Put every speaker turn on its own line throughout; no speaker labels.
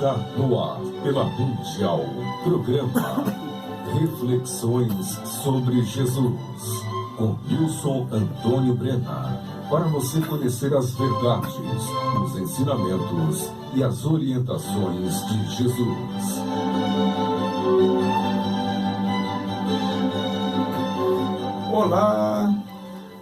Está no ar pela Mundial, programa Reflexões sobre Jesus, com Nilson Antônio Brena, para você conhecer as verdades, os ensinamentos e as orientações de Jesus.
Olá,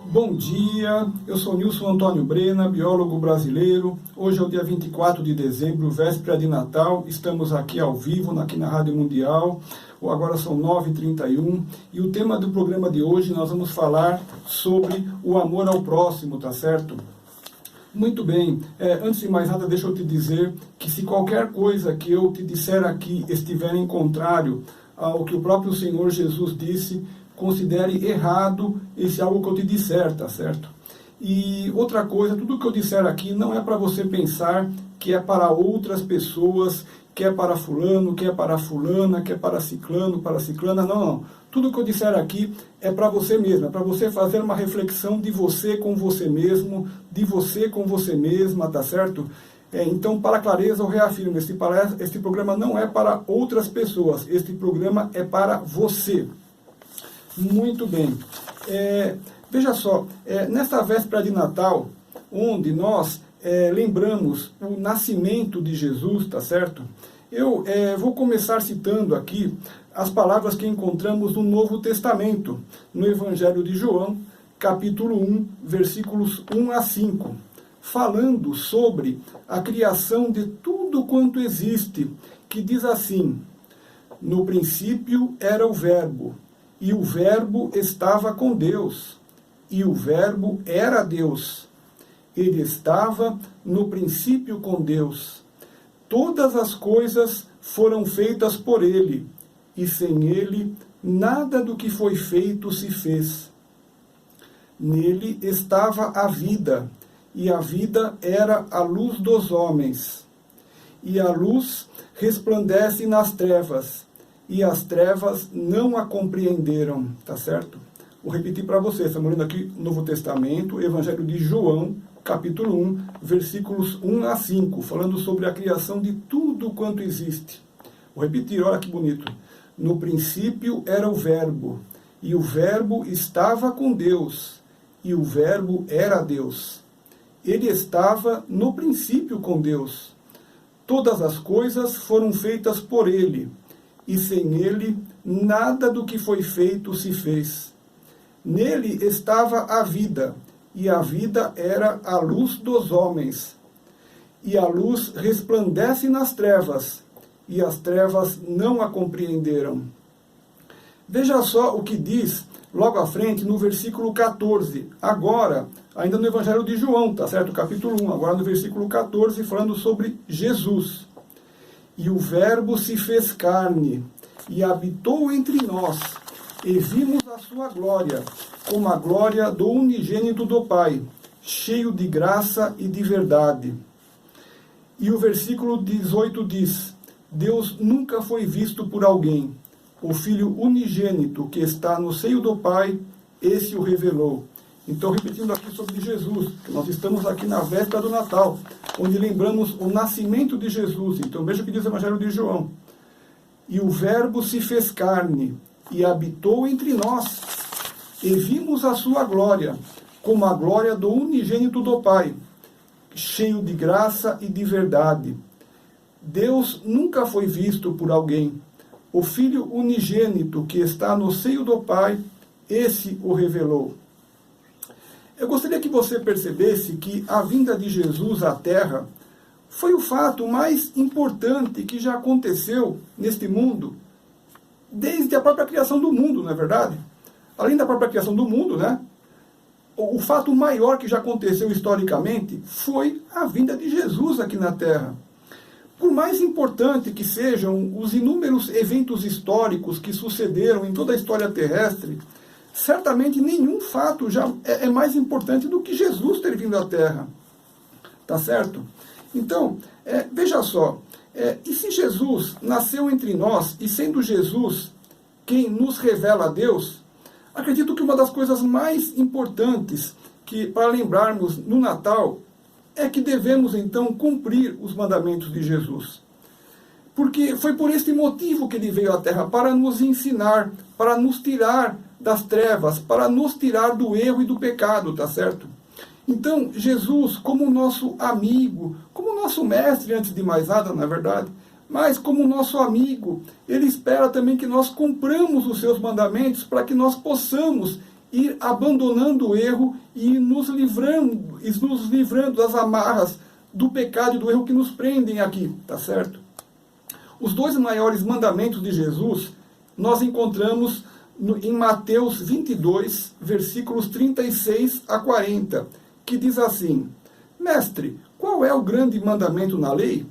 bom dia, eu sou Nilson Antônio Brena, biólogo brasileiro. Hoje é o dia 24 de dezembro, véspera de Natal. Estamos aqui ao vivo, aqui na Rádio Mundial. Agora são 9h31 e o tema do programa de hoje nós vamos falar sobre o amor ao próximo, tá certo? Muito bem, antes de mais nada, deixa eu te dizer que se qualquer coisa que eu te disser aqui estiver em contrário ao que o próprio Senhor Jesus disse, considere errado esse algo que eu te disser, tá certo? E outra coisa, tudo que eu disser aqui não é para você pensar que é para outras pessoas, que é para fulano, que é para fulana, que é para ciclano, para ciclana, não. Tudo que eu disser aqui é para você mesmo, é para você fazer uma reflexão de você com você mesmo, de você com você mesma, tá certo? Então, para clareza, eu reafirmo, este programa não é para outras pessoas, este programa é para você. Muito bem. Veja só, nesta véspera de Natal, onde nós lembramos o nascimento de Jesus, tá certo? Eu vou começar citando aqui as palavras que encontramos no Novo Testamento, no Evangelho de João, capítulo 1, versículos 1 a 5, falando sobre a criação de tudo quanto existe, que diz assim: no princípio era o Verbo, e o Verbo estava com Deus, e o Verbo era Deus. Ele estava no princípio com Deus. Todas as coisas foram feitas por ele, e sem ele nada do que foi feito se fez. Nele estava a vida, e a vida era a luz dos homens. E a luz resplandece nas trevas, e as trevas não a compreenderam, tá certo? Vou repetir para vocês, estamos lendo aqui no Novo Testamento, Evangelho de João, capítulo 1, versículos 1 a 5, falando sobre a criação de tudo quanto existe. Vou repetir, olha que bonito. No princípio era o Verbo, e o Verbo estava com Deus, e o Verbo era Deus. Ele estava no princípio com Deus. Todas as coisas foram feitas por ele, e sem ele nada do que foi feito se fez. Nele estava a vida, e a vida era a luz dos homens. E a luz resplandece nas trevas, e as trevas não a compreenderam. Veja só o que diz logo à frente no versículo 14, agora, ainda no Evangelho de João, tá certo? Capítulo 1, agora no versículo 14, falando sobre Jesus. E o Verbo se fez carne, e habitou entre nós, e vimos a sua glória, como a glória do unigênito do Pai, cheio de graça e de verdade. E o versículo 18 diz: Deus nunca foi visto por alguém. O Filho unigênito que está no seio do Pai, esse o revelou. Então, repetindo aqui sobre Jesus, nós estamos aqui na véspera do Natal, onde lembramos o nascimento de Jesus. Então, veja o que diz o Evangelho de João. E o Verbo se fez carne, e habitou entre nós, e vimos a sua glória, como a glória do unigênito do Pai, cheio de graça e de verdade. Deus nunca foi visto por alguém. O Filho unigênito que está no seio do Pai, esse o revelou. Eu gostaria que você percebesse que a vinda de Jesus à Terra foi o fato mais importante que já aconteceu neste mundo, desde a própria criação do mundo, não é verdade? Além da própria criação do mundo, né? O fato maior que já aconteceu historicamente foi a vinda de Jesus aqui na Terra. Por mais importante que sejam os inúmeros eventos históricos que sucederam em toda a história terrestre, certamente nenhum fato já é mais importante do que Jesus ter vindo à Terra. Tá certo? Então, veja só, e se Jesus nasceu entre nós, e sendo Jesus quem nos revela a Deus, acredito que uma das coisas mais importantes que para lembrarmos no Natal é que devemos então cumprir os mandamentos de Jesus. Porque foi por este motivo que ele veio à Terra, para nos ensinar, para nos tirar das trevas, para nos tirar do erro e do pecado, tá certo? Então, Jesus, como nosso amigo, como nosso mestre, antes de mais nada, na verdade, mas como nosso amigo, ele espera também que nós cumpramos os seus mandamentos para que nós possamos ir abandonando o erro e nos livrando das amarras do pecado e do erro que nos prendem aqui, tá certo? Os dois maiores mandamentos de Jesus nós encontramos em Mateus 22, versículos 36 a 40, que diz assim: Mestre, qual é o grande mandamento na lei?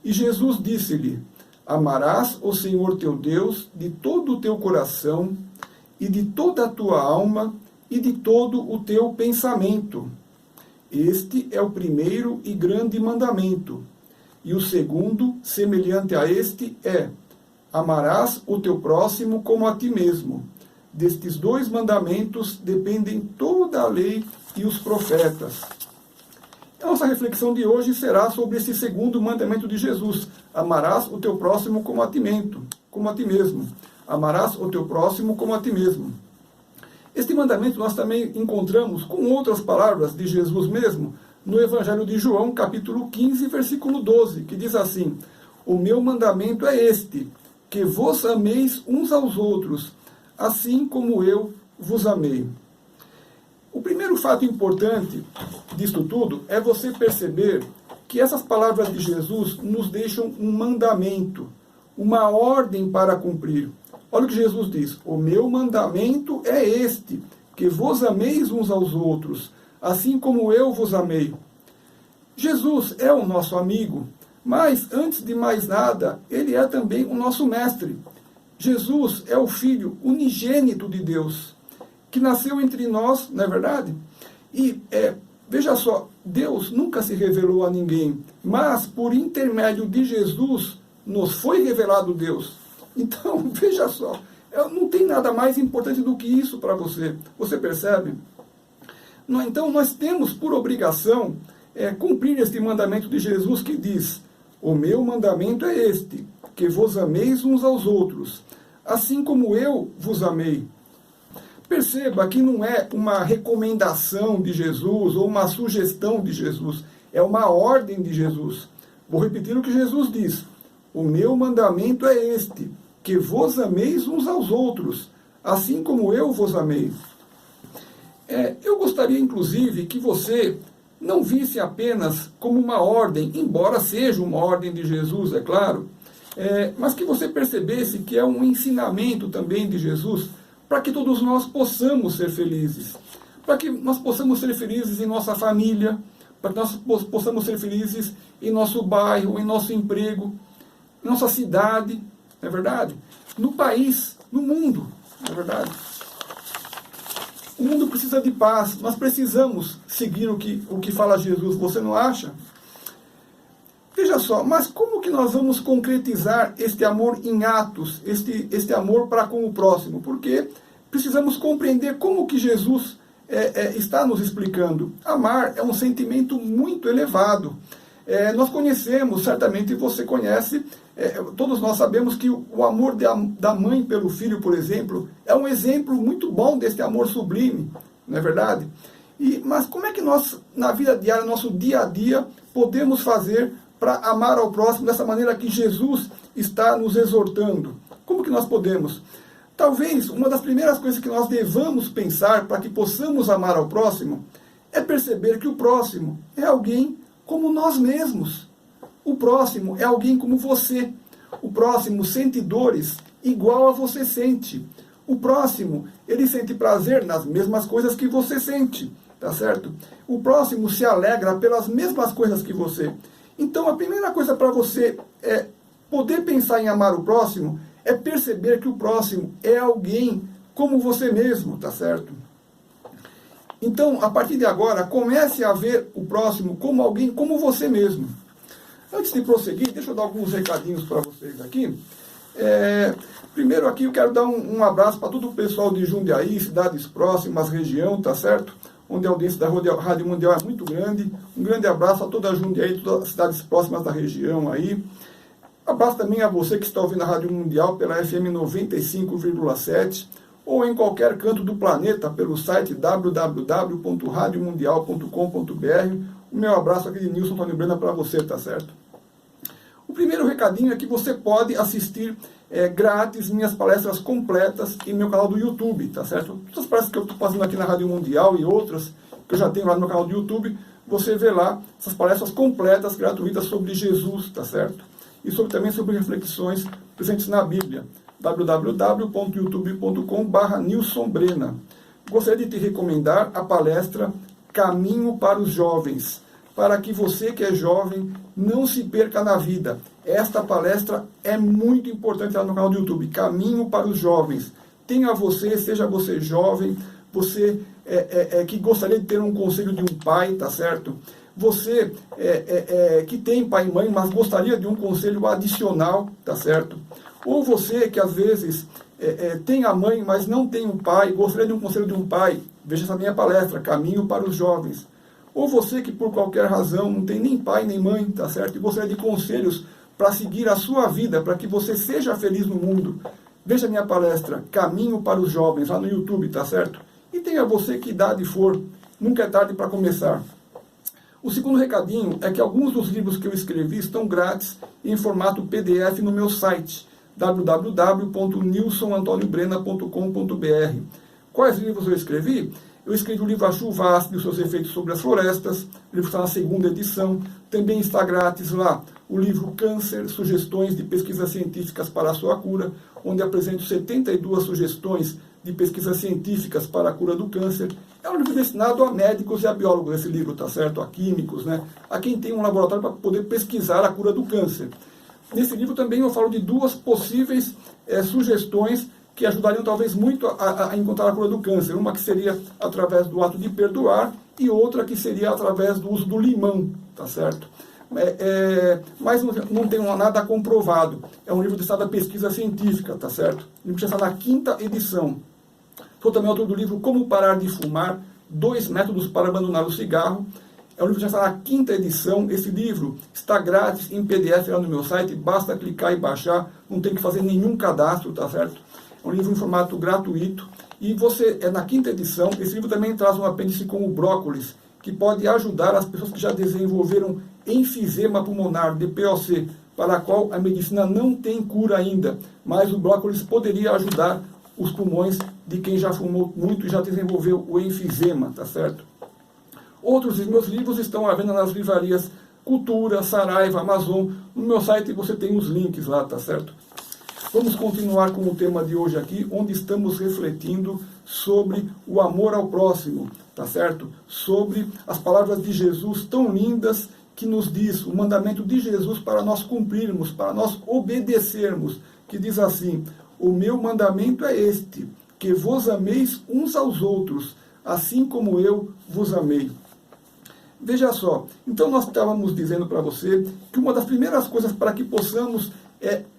E Jesus disse-lhe: Amarás o Senhor teu Deus de todo o teu coração, e de toda a tua alma, e de todo o teu pensamento. Este é o primeiro e grande mandamento. E o segundo, semelhante a este, é: amarás o teu próximo como a ti mesmo. Destes dois mandamentos dependem toda a lei e os profetas. A nossa reflexão de hoje será sobre esse segundo mandamento de Jesus: amarás o teu próximo como a ti mesmo. Amarás o teu próximo como a ti mesmo. Este mandamento nós também encontramos com outras palavras de Jesus mesmo no Evangelho de João, capítulo 15, versículo 12, que diz assim: O meu mandamento é este, que vos ameis uns aos outros, assim como eu vos amei. O primeiro fato importante disto tudo é você perceber que essas palavras de Jesus nos deixam um mandamento, uma ordem para cumprir. Olha o que Jesus diz: o meu mandamento é este, que vos ameis uns aos outros, assim como eu vos amei. Jesus é o nosso amigo, mas antes de mais nada, ele é também o nosso mestre. Jesus é o Filho unigênito de Deus, que nasceu entre nós, não é verdade? E veja só, Deus nunca se revelou a ninguém, mas por intermédio de Jesus nos foi revelado Deus. Então, veja só, não tem nada mais importante do que isso para você. Você percebe? Então, nós temos por obrigação cumprir este mandamento de Jesus que diz: o meu mandamento é este, que vos ameis uns aos outros, assim como eu vos amei. Perceba que não é uma recomendação de Jesus ou uma sugestão de Jesus, é uma ordem de Jesus. Vou repetir o que Jesus diz: o meu mandamento é este, que vos ameis uns aos outros, assim como eu vos amei. Eu gostaria, inclusive, que você não visse apenas como uma ordem, embora seja uma ordem de Jesus, é claro, mas que você percebesse que é um ensinamento também de Jesus, para que todos nós possamos ser felizes, para que nós possamos ser felizes em nossa família, para que nós possamos ser felizes em nosso bairro, em nosso emprego, em nossa cidade, não é verdade? No país, no mundo, não é verdade? O mundo precisa de paz, nós precisamos seguir o que fala Jesus, você não acha? Veja só, mas como que nós vamos concretizar este amor em atos, este amor para com o próximo? Porque precisamos compreender como que Jesus está nos explicando. Amar é um sentimento muito elevado. Nós conhecemos, certamente você conhece, todos nós sabemos que o amor da mãe pelo filho, por exemplo, é um exemplo muito bom deste amor sublime, não é verdade? Mas como é que nós, na vida diária, nosso dia a dia, podemos fazer para amar ao próximo dessa maneira que Jesus está nos exortando? Como que nós podemos? Talvez uma das primeiras coisas que nós devamos pensar para que possamos amar ao próximo é perceber que o próximo é alguém como nós mesmos. O próximo é alguém como você. O próximo sente dores igual a você sente. O próximo, ele sente prazer nas mesmas coisas que você sente, tá certo? O próximo se alegra pelas mesmas coisas que você. Então, a primeira coisa para você poder pensar em amar o próximo é perceber que o próximo é alguém como você mesmo, tá certo? Então, a partir de agora, comece a ver o próximo como alguém como você mesmo. Antes de prosseguir, deixa eu dar alguns recadinhos para vocês aqui. Primeiro aqui eu quero dar um abraço para todo o pessoal de Jundiaí, cidades próximas, região, tá certo? Onde a audiência da Rádio Mundial é muito grande. Um grande abraço a toda a Jundiaí, todas as cidades próximas da região aí. Abraço também a você que está ouvindo a Rádio Mundial pela FM 95,7 ou em qualquer canto do planeta pelo site www.radiomundial.com.br. O meu abraço aqui de Nilson Antônio Brena para você, tá certo? O primeiro recadinho é que você pode assistir grátis minhas palestras completas em meu canal do YouTube, tá certo? Todas as palestras que eu estou fazendo aqui na Rádio Mundial e outras que eu já tenho lá no meu canal do YouTube, você vê lá essas palestras completas, gratuitas sobre Jesus, tá certo? E também sobre reflexões presentes na Bíblia. www.youtube.com/NilsonBrena. Gostaria de te recomendar a palestra Caminho para os Jovens, para que você que é jovem não se perca na vida. Esta palestra é muito importante lá no canal do YouTube, Caminho para os Jovens. Tenha você, seja você jovem, você que gostaria de ter um conselho de um pai, tá certo? Você que tem pai e mãe, mas gostaria de um conselho adicional, tá certo? Ou você que às vezes tem a mãe, mas não tem um pai, gostaria de um conselho de um pai, veja essa minha palestra, Caminho para os Jovens. Ou você que por qualquer razão não tem nem pai nem mãe, tá certo? E gostaria de conselhos para seguir a sua vida, para que você seja feliz no mundo. Veja a minha palestra, Caminho para os Jovens, lá no YouTube, tá certo? E tenha você que idade for, nunca é tarde para começar. O segundo recadinho é que alguns dos livros que eu escrevi estão grátis em formato PDF no meu site, www.nilsonantoniobrena.com.br. Quais livros eu escrevi? Eu escrevi o livro A Chuva Ácida e os seus efeitos sobre as florestas, o livro está na 2ª edição. Também está grátis lá o livro Câncer, sugestões de pesquisas científicas para a sua cura, onde apresento 72 sugestões de pesquisas científicas para a cura do câncer. É um livro destinado a médicos e a biólogos, esse livro, tá certo? A químicos, né? A quem tem um laboratório para poder pesquisar a cura do câncer. Nesse livro também eu falo de 2 possíveis sugestões que ajudariam talvez muito a encontrar a cura do câncer. Uma que seria através do ato de perdoar e outra que seria através do uso do limão, tá certo? Mas não tem nada comprovado. É um livro destinado à pesquisa científica, tá certo? O livro já está na 5ª edição. Sou também autor do livro Como Parar de Fumar, 2 métodos para abandonar o cigarro. É um livro que já está na 5ª edição. Esse livro está grátis em PDF lá no meu site, basta clicar e baixar, não tem que fazer nenhum cadastro, tá certo? É um livro em formato gratuito. E você, na 5ª edição, esse livro também traz um apêndice com o brócolis, que pode ajudar as pessoas que já desenvolveram enfisema pulmonar, DPOC, para a qual a medicina não tem cura ainda, mas o brócolis poderia ajudar os pulmões de quem já fumou muito e já desenvolveu o enfisema, tá certo? Outros dos meus livros estão à venda nas livrarias Cultura, Saraiva, Amazon. No meu site você tem os links lá, tá certo? Vamos continuar com o tema de hoje aqui, onde estamos refletindo sobre o amor ao próximo, tá certo? Sobre as palavras de Jesus tão lindas que nos diz, o mandamento de Jesus para nós cumprirmos, para nós obedecermos, que diz assim: o meu mandamento é este, que vos ameis uns aos outros, assim como eu vos amei. Veja só, então nós estávamos dizendo para você que uma das primeiras coisas para que possamos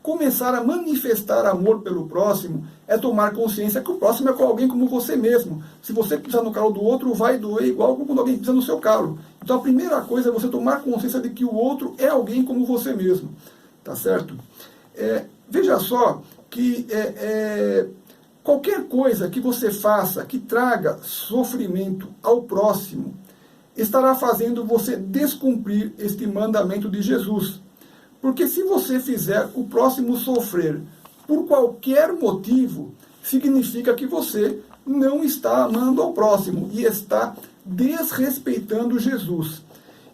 começar a manifestar amor pelo próximo é tomar consciência que o próximo é com alguém como você mesmo. Se você pisar no calo do outro, vai doer igual quando alguém pisa no seu calo. Então a primeira coisa é você tomar consciência de que o outro é alguém como você mesmo. Tá certo? Veja só que qualquer coisa que você faça que traga sofrimento ao próximo estará fazendo você descumprir este mandamento de Jesus. Porque se você fizer o próximo sofrer por qualquer motivo, significa que você não está amando ao próximo e está desrespeitando Jesus.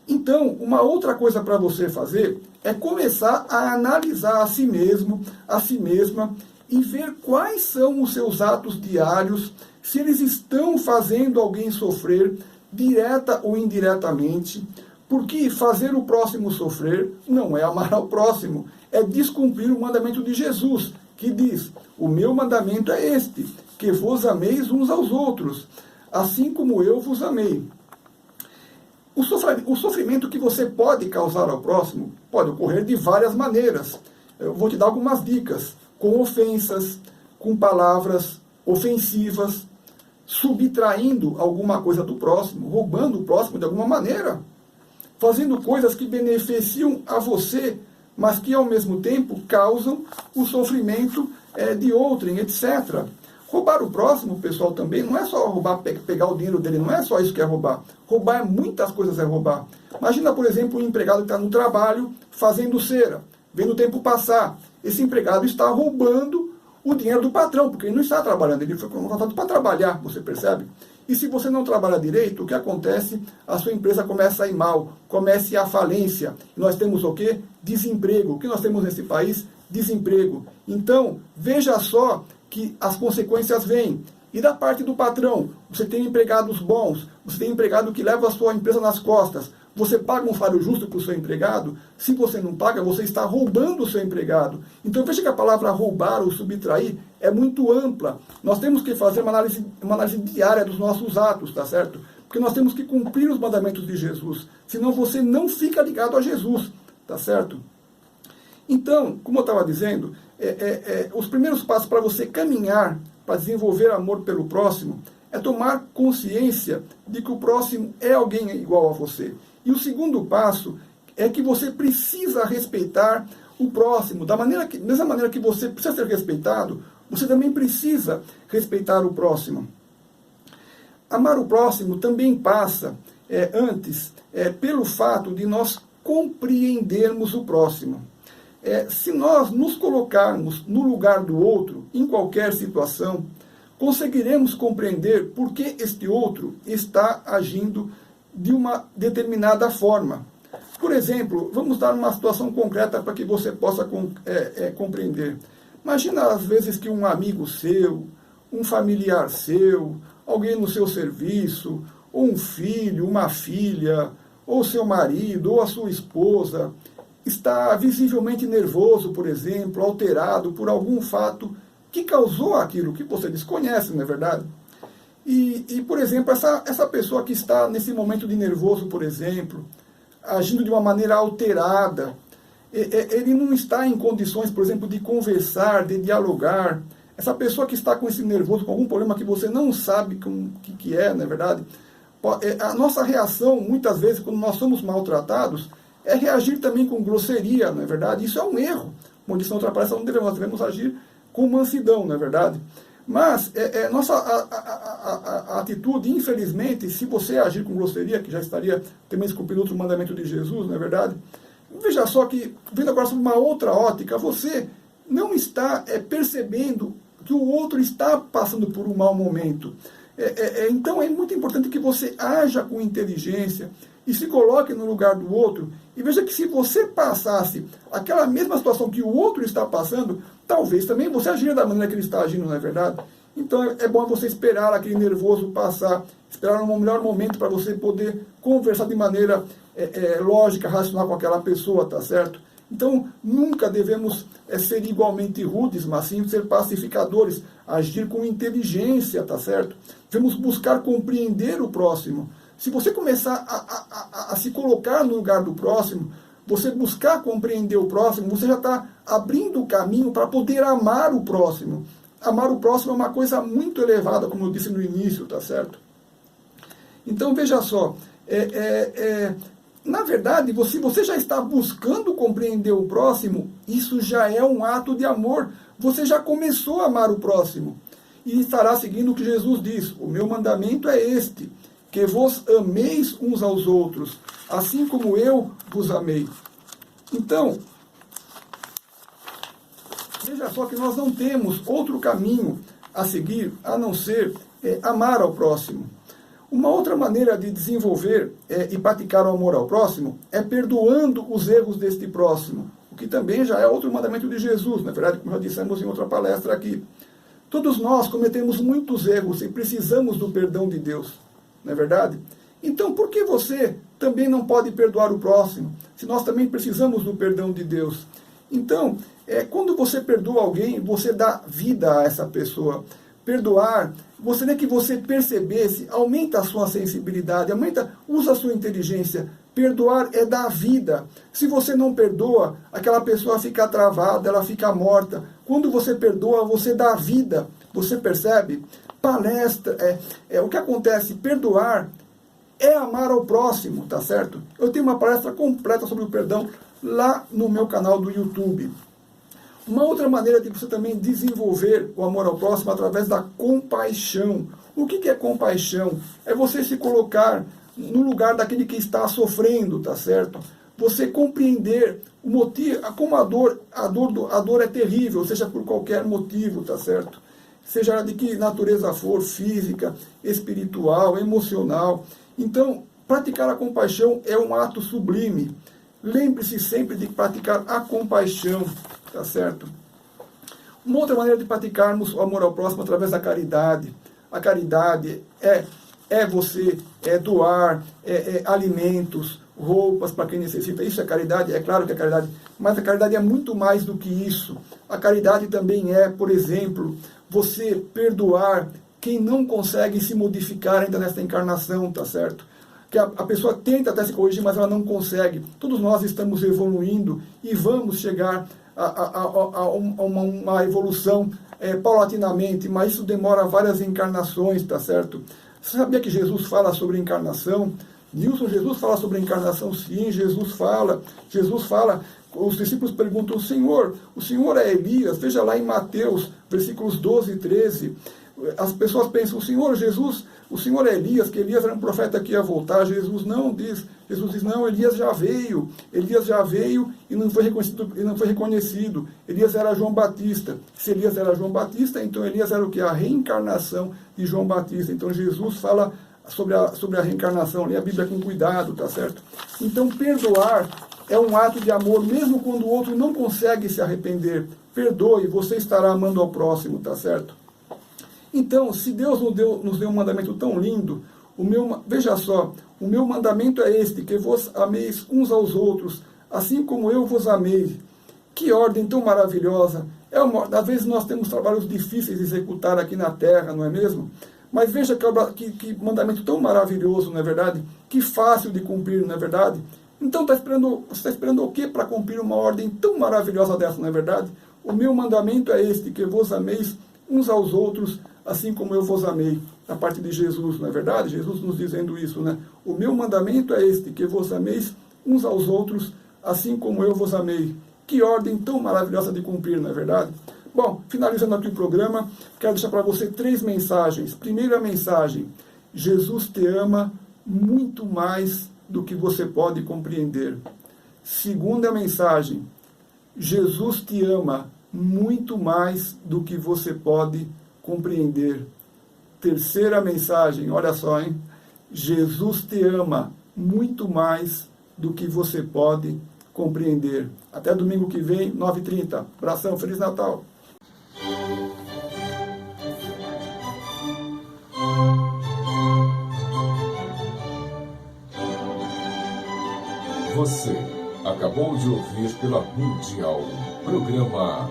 Então, uma outra coisa para você fazer é começar a analisar a si mesmo, a si mesma, e ver quais são os seus atos diários, se eles estão fazendo alguém sofrer, direta ou indiretamente. Porque fazer o próximo sofrer não é amar ao próximo, é descumprir o mandamento de Jesus, que diz: o meu mandamento é este, que vos ameis uns aos outros, assim como eu vos amei. O sofrimento que você pode causar ao próximo pode ocorrer de várias maneiras. Eu vou te dar algumas dicas: com ofensas, com palavras ofensivas, subtraindo alguma coisa do próximo, roubando o próximo de alguma maneira, fazendo coisas que beneficiam a você, mas que ao mesmo tempo causam o sofrimento de outrem, etc. Roubar o próximo, pessoal, também não é só roubar, pegar o dinheiro dele, não é só isso que é roubar. Roubar muitas coisas é roubar. Imagina, por exemplo, um empregado que está no trabalho fazendo cera, vendo o tempo passar. Esse empregado está roubando o dinheiro do patrão, porque ele não está trabalhando, ele foi contratado para trabalhar, você percebe? E se você não trabalha direito, o que acontece? A sua empresa começa a ir mal, começa a falência. E nós temos o quê? Desemprego. O que nós temos nesse país? Desemprego. Então, veja só que as consequências vêm. E da parte do patrão, você tem empregados bons, você tem empregado que leva a sua empresa nas costas, você paga um salário justo para o seu empregado. Se você não paga, você está roubando o seu empregado. Então veja que a palavra roubar ou subtrair é muito ampla. Nós temos que fazer uma análise diária dos nossos atos, tá certo? Porque nós temos que cumprir os mandamentos de Jesus. Senão você não fica ligado a Jesus, tá certo? Então, como eu estava dizendo, os primeiros passos para você caminhar, para desenvolver amor pelo próximo, é tomar consciência de que o próximo é alguém igual a você. E o segundo passo é que você precisa respeitar o próximo. Da mesma maneira que você precisa ser respeitado, você também precisa respeitar o próximo. Amar o próximo também passa, pelo fato de nós compreendermos o próximo. Se nós nos colocarmos no lugar do outro, em qualquer situação, conseguiremos compreender por que este outro está agindo de uma determinada forma. Por exemplo, vamos dar uma situação concreta para que você possa compreender. Imagina às vezes que um amigo seu, um familiar seu, alguém no seu serviço, ou um filho, uma filha, ou seu marido, ou a sua esposa, está visivelmente nervoso, por exemplo, alterado por algum fato que causou aquilo que você desconhece, não é verdade? E por exemplo, essa pessoa que está nesse momento de nervoso, por exemplo, agindo de uma maneira alterada, ele não está em condições, por exemplo, de conversar, de dialogar. Essa pessoa que está com esse nervoso, com algum problema que você não sabe o que é, não é verdade? A nossa reação, muitas vezes, quando nós somos maltratados, é reagir também com grosseria, não é verdade? Isso é um erro. Como disse na outra palestra, nós devemos agir com mansidão, não é verdade? Mas nossa a atitude, infelizmente, se você agir com grosseria, que já estaria também descumprindo outro mandamento de Jesus, não é verdade? Veja só que, vendo agora sobre uma outra ótica, você não está percebendo que o outro está passando por um mau momento. Então é muito importante que você haja com inteligência e se coloque no lugar do outro. E veja que se você passasse aquela mesma situação que o outro está passando, talvez também você agiria da maneira que ele está agindo, não é verdade? Então é bom você esperar aquele nervoso passar, esperar um melhor momento para você poder conversar de maneira lógica, racional com aquela pessoa, tá certo? Então nunca devemos ser igualmente rudes, mas sim ser pacificadores, agir com inteligência, tá certo? Devemos buscar compreender o próximo. Se você começar a se colocar no lugar do próximo, você buscar compreender o próximo, você já está abrindo o caminho para poder amar o próximo. Amar o próximo é uma coisa muito elevada, como eu disse no início, tá certo? Então, veja só, na verdade, se você já está buscando compreender o próximo, isso já é um ato de amor. Você já começou a amar o próximo. E estará seguindo o que Jesus diz. O meu mandamento é este, que vos ameis uns aos outros, assim como eu vos amei. Então, veja só que nós não temos outro caminho a seguir, a não ser amar ao próximo. Uma outra maneira de desenvolver e praticar o amor ao próximo é perdoando os erros deste próximo, o que também já é outro mandamento de Jesus, na verdade, como já dissemos em outra palestra aqui. Todos nós cometemos muitos erros e precisamos do perdão de Deus. Não é verdade? Então, por que você também não pode perdoar o próximo, se nós também precisamos do perdão de Deus? Então, quando você perdoa alguém, você dá vida a essa pessoa. Perdoar, gostaria que você percebesse, aumenta a sua sensibilidade, usa a sua inteligência. Perdoar é dar vida. Se você não perdoa, aquela pessoa fica travada, ela fica morta. Quando você perdoa, você dá vida. Você percebe? Palestra, o que acontece? Perdoar é amar ao próximo, tá certo? Eu tenho uma palestra completa sobre o perdão lá no meu canal do YouTube. Uma outra maneira de você também desenvolver o amor ao próximo através da compaixão. O que é compaixão? É você se colocar no lugar daquele que está sofrendo, tá certo? Você compreender o motivo, como a dor é terrível, seja por qualquer motivo, tá certo? Seja de que natureza for, física, espiritual, emocional. Então, praticar a compaixão é um ato sublime. Lembre-se sempre de praticar a compaixão, tá certo? Uma outra maneira de praticarmos o amor ao próximo através da caridade. A caridade é você doar alimentos, roupas para quem necessita. Isso é caridade? É claro que é caridade, mas a caridade é muito mais do que isso. A caridade também é, por exemplo, você perdoar quem não consegue se modificar ainda nesta encarnação, tá certo? Que a pessoa tenta até se corrigir, mas ela não consegue. Todos nós estamos evoluindo e vamos chegar a uma evolução paulatinamente, mas isso demora várias encarnações, tá certo? Você sabia que Jesus fala sobre encarnação? Nilson, Jesus fala sobre encarnação? Sim, Jesus fala. Os discípulos perguntam, o Senhor é Elias? Veja lá em Mateus, versículos 12 e 13. As pessoas pensam, o Senhor é Elias, que Elias era um profeta que ia voltar. Jesus diz, não, Elias já veio e não foi reconhecido. Elias era João Batista. Se Elias era João Batista, então Elias era o que? A reencarnação de João Batista. Então Jesus fala sobre a reencarnação, lê a Bíblia com cuidado, tá certo? Então perdoar é um ato de amor, mesmo quando o outro não consegue se arrepender. Perdoe, você estará amando ao próximo, tá certo? Então, se Deus nos deu um mandamento tão lindo, veja só, o meu mandamento é este, que vos ameis uns aos outros, assim como eu vos amei. Que ordem tão maravilhosa! Às vezes nós temos trabalhos difíceis de executar aqui na Terra, não é mesmo? Mas veja que mandamento tão maravilhoso, não é verdade? Que fácil de cumprir, não é verdade? Então você está esperando o quê para cumprir uma ordem tão maravilhosa dessa, não é verdade? O meu mandamento é este, que vos ameis uns aos outros, assim como eu vos amei. Da parte de Jesus, não é verdade? Jesus nos dizendo isso, né? O meu mandamento é este, que vos ameis uns aos outros, assim como eu vos amei. Que ordem tão maravilhosa de cumprir, não é verdade? Bom, finalizando aqui o programa, quero deixar para você 3 mensagens. Primeira mensagem, Jesus te ama muito mais do que você pode compreender. Segunda mensagem, Jesus te ama muito mais do que você pode compreender. Terceira mensagem, olha só, hein? Jesus te ama muito mais do que você pode compreender. Até domingo que vem, 9h30. Abração, Feliz Natal!
Você acabou de ouvir pela Mundial programa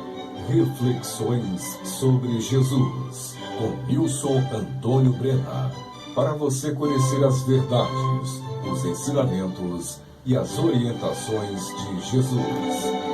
Reflexões sobre Jesus, com Nilson Antônio Brena. Para você conhecer as verdades, os ensinamentos e as orientações de Jesus.